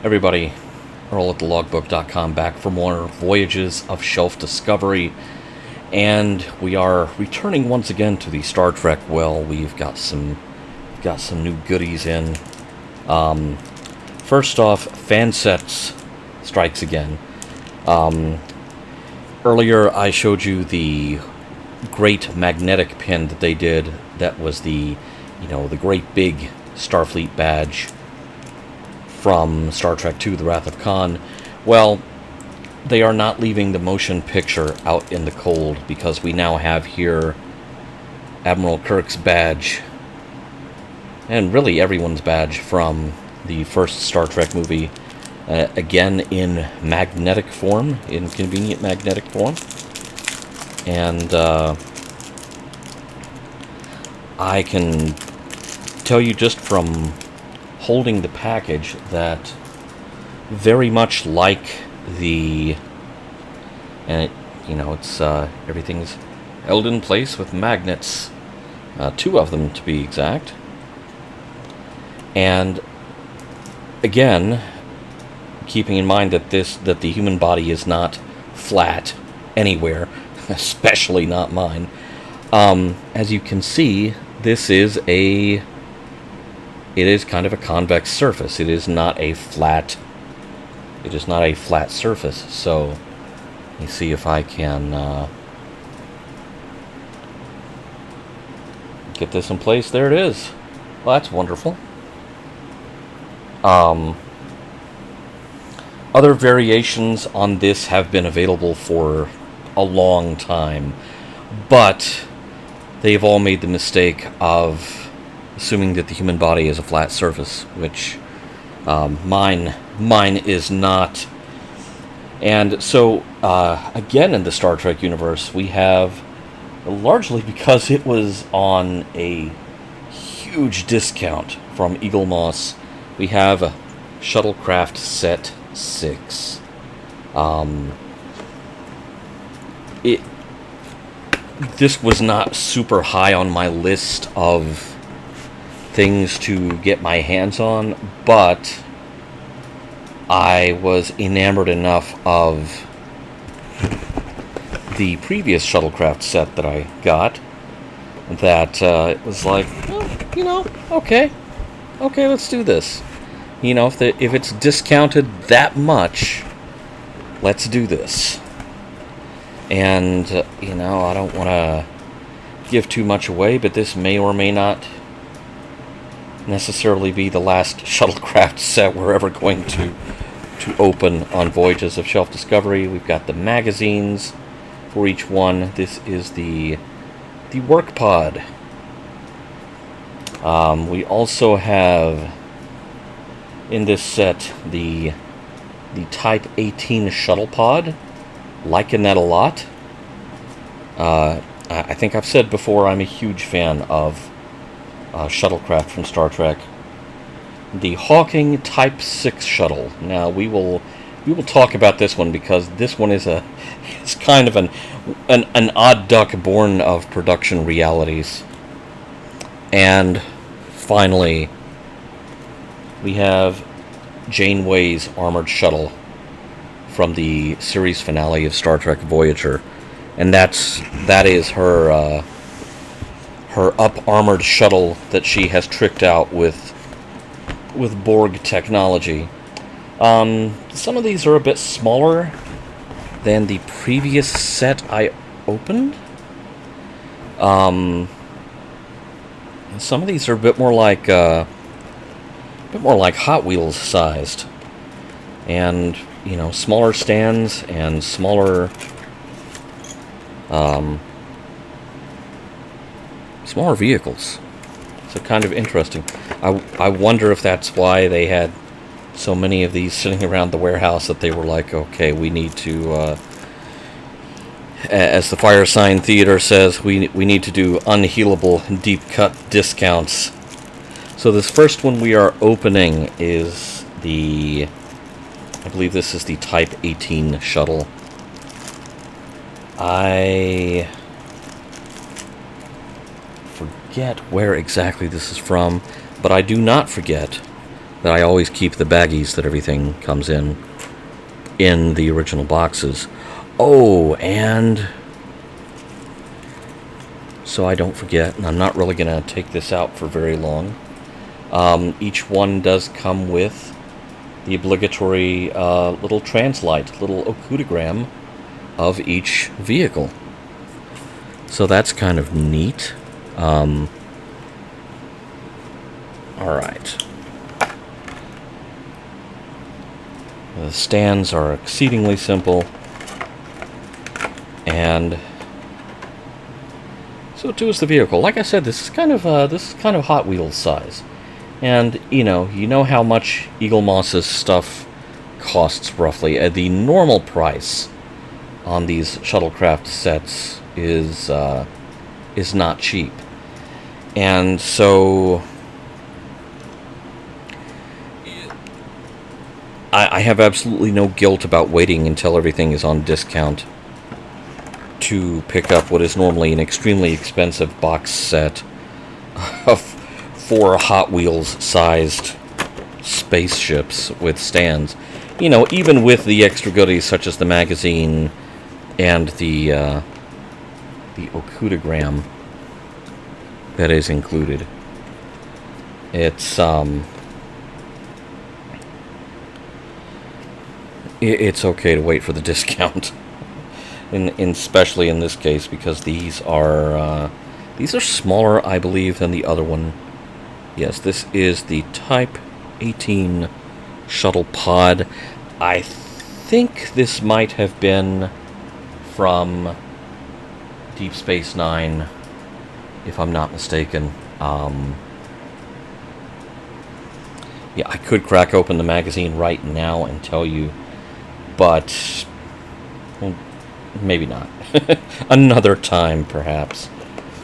Everybody, Earl at thelogbook.com, back for more Voyages of Shelf Discovery, and we are returning once again to the Star Trek well. We've got some new goodies in. First off, Fansets strikes again. Earlier I showed you the great magnetic pin that they did. That was the great big Starfleet badge from Star Trek II, The Wrath of Khan. Well, they are not leaving the motion picture out in the cold, because we now have here Admiral Kirk's badge, and really everyone's badge from the first Star Trek movie, again in magnetic form, in convenient magnetic form. And I can tell you just from holding the package that very much like the, and it's everything's held in place with magnets, 2 of them to be exact. And again, keeping in mind that the human body is not flat anywhere, especially not mine. As you can see, it is kind of a convex surface. It is not a flat surface. So let me see if I can get this in place. There it is. Well, that's wonderful. Other variations on this have been available for a long time, but they've all made the mistake of assuming that the human body is a flat surface, which mine is not. And so, again, in the Star Trek universe, we have, largely because it was on a huge discount from Eaglemoss, we have a Shuttlecraft Set 6. This was not super high on my list of things to get my hands on, but I was enamored enough of the previous Shuttlecraft set that I got that it was like, okay, let's do this. If it's discounted that much, let's do this. And, I don't want to give too much away, but this may or may not necessarily be the last Shuttlecraft set we're ever going to open on Voyages of Shelf Discovery. We've got the magazines for each one. This is the work pod. We also have in this set the Type 18 Shuttle Pod. Liking that a lot. I think I've said before, I'm a huge fan of Shuttlecraft from Star Trek. The Hawking Type 6 shuttle. Now we will talk about this one, because this one is it's kind of an odd duck born of production realities. And finally, we have Janeway's armored shuttle from the series finale of Star Trek Voyager, and that is her up-armored shuttle that she has tricked out with Borg technology. Some of these are a bit smaller than the previous set I opened. Some of these are a bit more like Hot Wheels sized, and smaller stands and smaller vehicles. So kind of interesting. I wonder if that's why they had so many of these sitting around the warehouse, that they were like, okay, we need to, as the Fire Sign Theater says, we need to do unhealable deep cut discounts. So this first one we are opening is I believe this is the Type 18 shuttle. I forget where exactly this is from, but I do not forget that I always keep the baggies that everything comes in the original boxes. Oh, and so I don't forget, and I'm not really going to take this out for very long, each one does come with the obligatory little translite, little oculogram of each vehicle. So that's kind of neat. Alright. The stands are exceedingly simple, and so too is the vehicle. Like I said, this is kind of Hot Wheels size, and you know how much Eaglemoss's stuff costs roughly. The normal price on these Shuttlecraft sets is not cheap, and so I have absolutely no guilt about waiting until everything is on discount to pick up what is normally an extremely expensive box set of 4 Hot Wheels-sized spaceships with stands. Even with the extra goodies such as the magazine and the oculogram that is included. It's okay to wait for the discount, especially in this case, because these are smaller, I believe, than the other one. Yes, this is the Type 18 Shuttle Pod. I think this might have been from Deep Space Nine, if I'm not mistaken. Yeah, I could crack open the magazine right now and tell you, but well, maybe not. Another time, perhaps.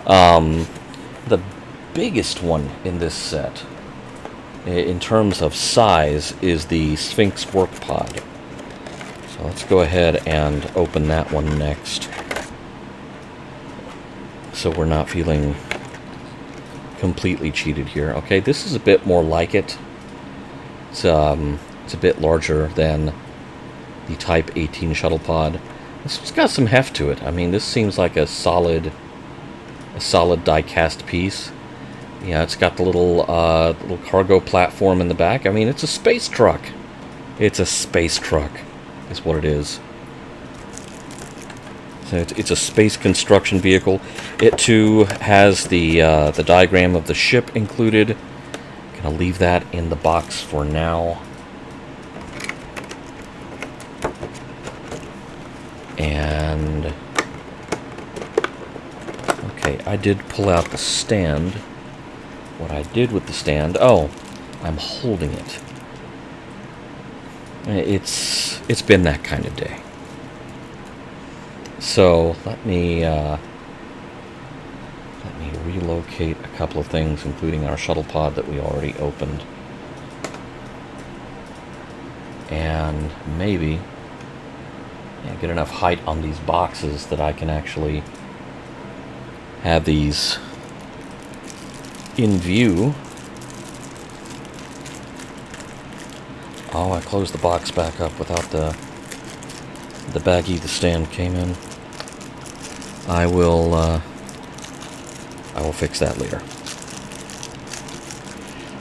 The biggest one in this set, in terms of size, is the Sphinx Work Pod. So let's go ahead and open that one next, so we're not feeling completely cheated here. Okay, this is a bit more like it. It's a bit larger than the Type 18 Shuttle Pod. This one's got some heft to it. I mean, this seems like a solid die-cast piece. Yeah, it's got the little cargo platform in the back. I mean, it's a space truck. It's a space truck, is what it is. So it's a space construction vehicle. It too has the diagram of the ship included. Gonna leave that in the box for now. And okay, I did pull out the stand. What I did with the stand, oh, I'm holding it. It's been that kind of day. So let me relocate a couple of things, including our shuttle pod that we already opened, and maybe get enough height on these boxes that I can actually have these in view. Oh, I closed the box back up without the baggie the stand came in. I will fix that later.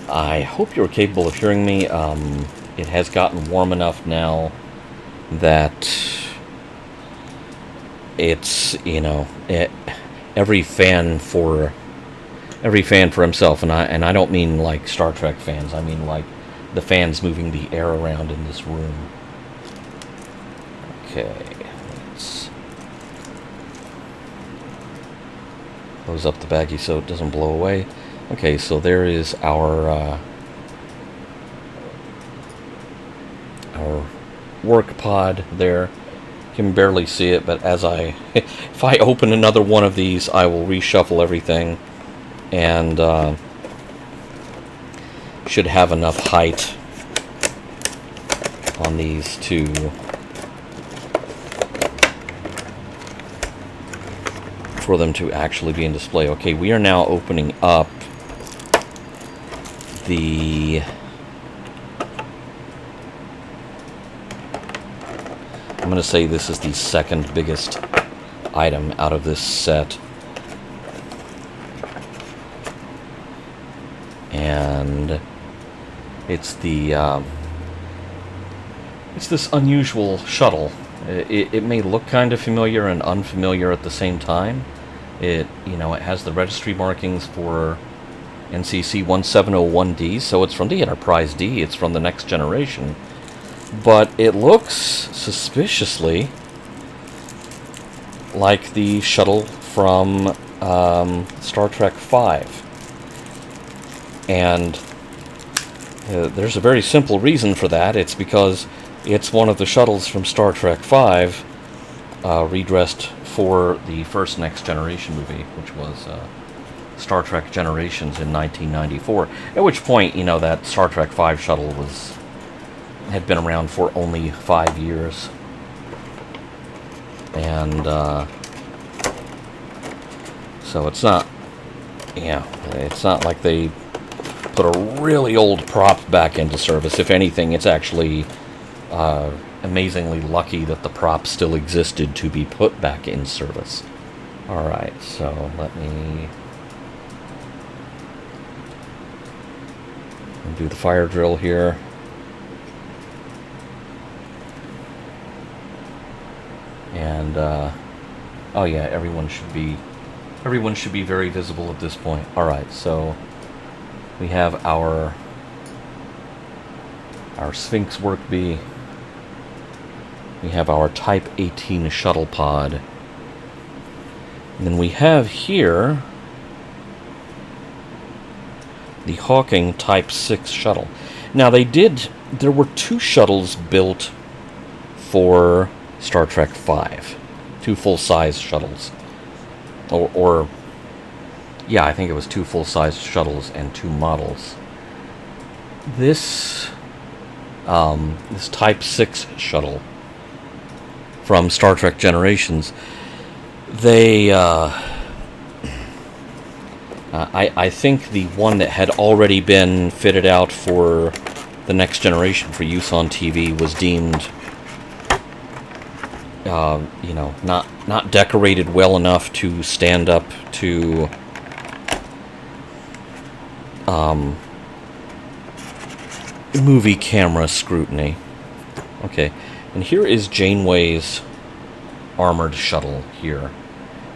I hope you're capable of hearing me. It has gotten warm enough now that it's, every fan for himself, and I don't mean like Star Trek fans. I mean like the fans moving the air around in this room. Okay, let's close up the baggie so it doesn't blow away. Okay, so there is our work pod there. You can barely see it, but if I open another one of these, I will reshuffle everything, and should have enough height on these two for them to actually be in display. Okay, we are now opening up the I'm going to say this is the second biggest item out of this set. And it's it's this unusual shuttle. It may look kind of familiar and unfamiliar at the same time. It has the registry markings for NCC 1701D, so it's from the Enterprise D, it's from the Next Generation. But it looks suspiciously like the shuttle from Star Trek V. And there's a very simple reason for that. It's because it's one of the shuttles from Star Trek V, redressed for the first Next Generation movie, which was Star Trek Generations in 1994. At which point, that Star Trek V shuttle had been around for only 5 years. And so it's not like they put a really old prop back into service. If anything, it's actually amazingly lucky that the prop still existed to be put back in service. Alright, so let me do the fire drill here. And oh yeah, everyone should be very visible at this point. Alright, so we have our Sphinx work bee. We have our Type 18 Shuttle Pod. And then we have here the Hawking Type 6 shuttle. Now there were 2 shuttles built for Star Trek V. 2 full-size shuttles. Or yeah, I think it was 2 full-size shuttles and 2 models. This Type 6 shuttle from Star Trek Generations, I think the one that had already been fitted out for the Next Generation for use on TV was deemed, not decorated well enough to stand up to movie camera scrutiny. Okay, and here is Janeway's armored shuttle here,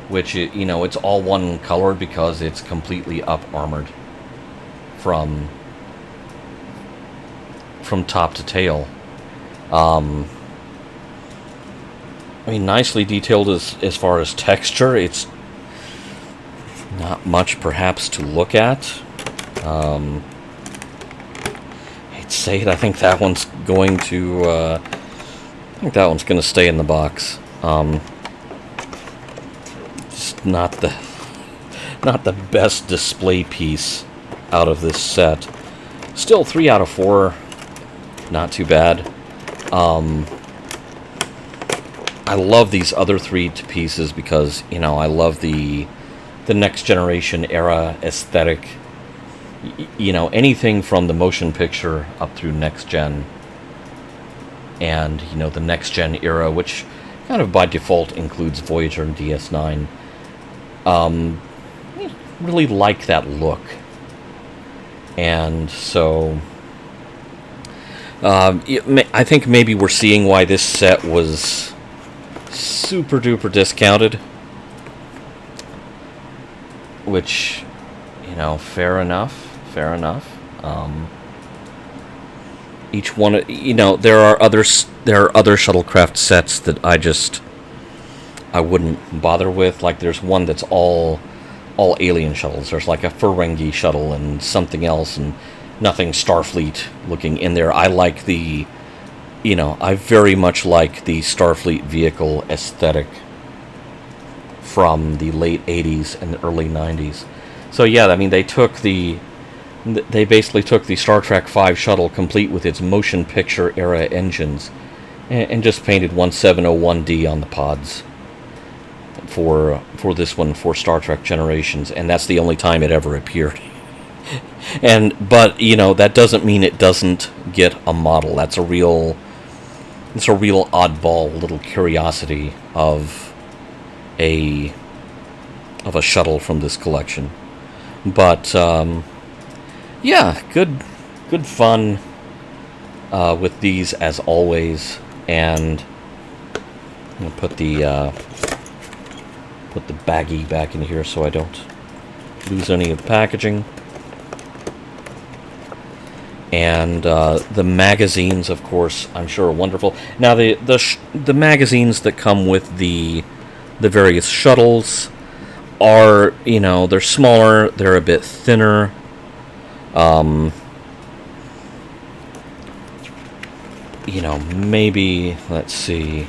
which, it's all one color because it's completely up-armored from top to tail. Nicely detailed as far as texture. It's not much, perhaps, to look at. Hate to say it, I think that one's going to stay in the box. Just not the best display piece out of this set. Still 3 out of 4, not too bad. I love these other 3 pieces because, I love the Next Generation era aesthetic. Anything from the motion picture up through Next Gen. And, the Next Gen era, which kind of by default includes Voyager and DS9. Really like that look. And so I think maybe we're seeing why this set was super duper discounted, which, fair enough. Each one, there are other Shuttlecraft sets that I wouldn't bother with. Like, there's one that's all alien shuttles. There's like a Ferengi shuttle and something else, and nothing Starfleet looking in there. I like I very much like the Starfleet vehicle aesthetic from the late 80s and the early 90s. So yeah, they basically took the Star Trek V shuttle, complete with its motion picture era engines, and just painted 1701D on the pods for this one, for Star Trek Generations, and that's the only time it ever appeared. But that doesn't mean it doesn't get a model. That's a real it's a real oddball little curiosity of a shuttle from this collection. But yeah, good fun with these as always. And I'm gonna put the baggie back in here so I don't lose any of the packaging. And the magazines, of course, I'm sure are wonderful. Now, the magazines that come with the various shuttles are, they're smaller, they're a bit thinner. Maybe, let's see,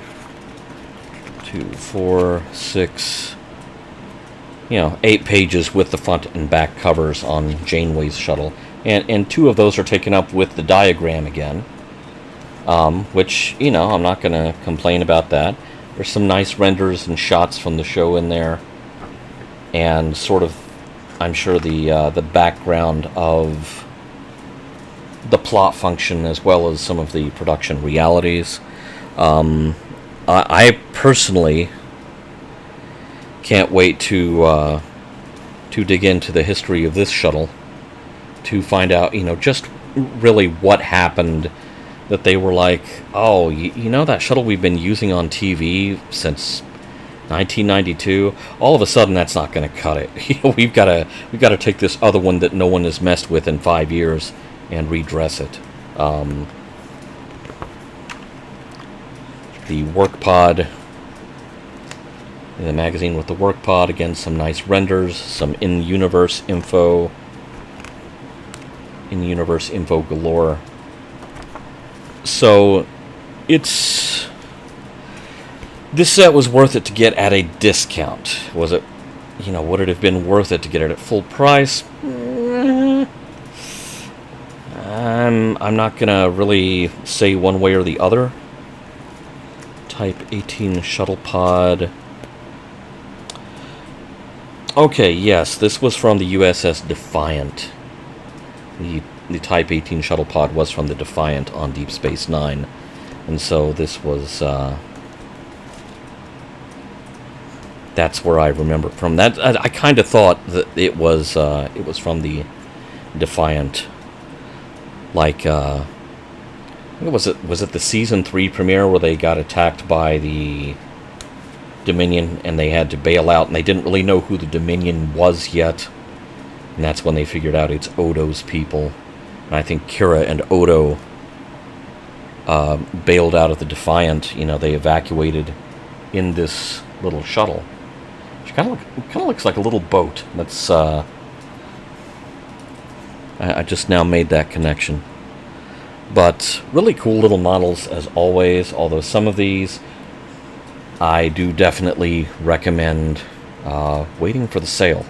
2, 4, 6, 8 pages with the front and back covers on Janeway's shuttle. And 2 of those are taken up with the diagram again, which, I'm not going to complain about that. There's some nice renders and shots from the show in there, and sort of, I'm sure, the background of the plot function as well as some of the production realities. I personally can't wait to dig into the history of this shuttle, to find out, just really what happened, that they were like, oh, that shuttle we've been using on TV since 1992, all of a sudden that's not going to cut it. We've got to take this other one that no one has messed with in 5 years and redress it. The work pod, the magazine with the work pod, again, some nice renders, some in-universe info galore. So this set was worth it to get at a discount. Was it, would it have been worth it to get it at full price? I'm not gonna really say one way or the other. Type 18 Shuttle Pod. Okay, yes, this was from the USS Defiant. The Type 18 Shuttle Pod was from the Defiant on Deep Space Nine, and so this was. That's where I remember it from. That I kind of thought that it was from the Defiant. Like, was it the season 3 premiere where they got attacked by the Dominion and they had to bail out, and they didn't really know who the Dominion was yet, and that's when they figured out it's Odo's people. And I think Kira and Odo bailed out of the Defiant. They evacuated in this little shuttle, which kind of looks like a little boat. That's I just now made that connection. But really cool little models as always, although some of these I do definitely recommend waiting for the sale.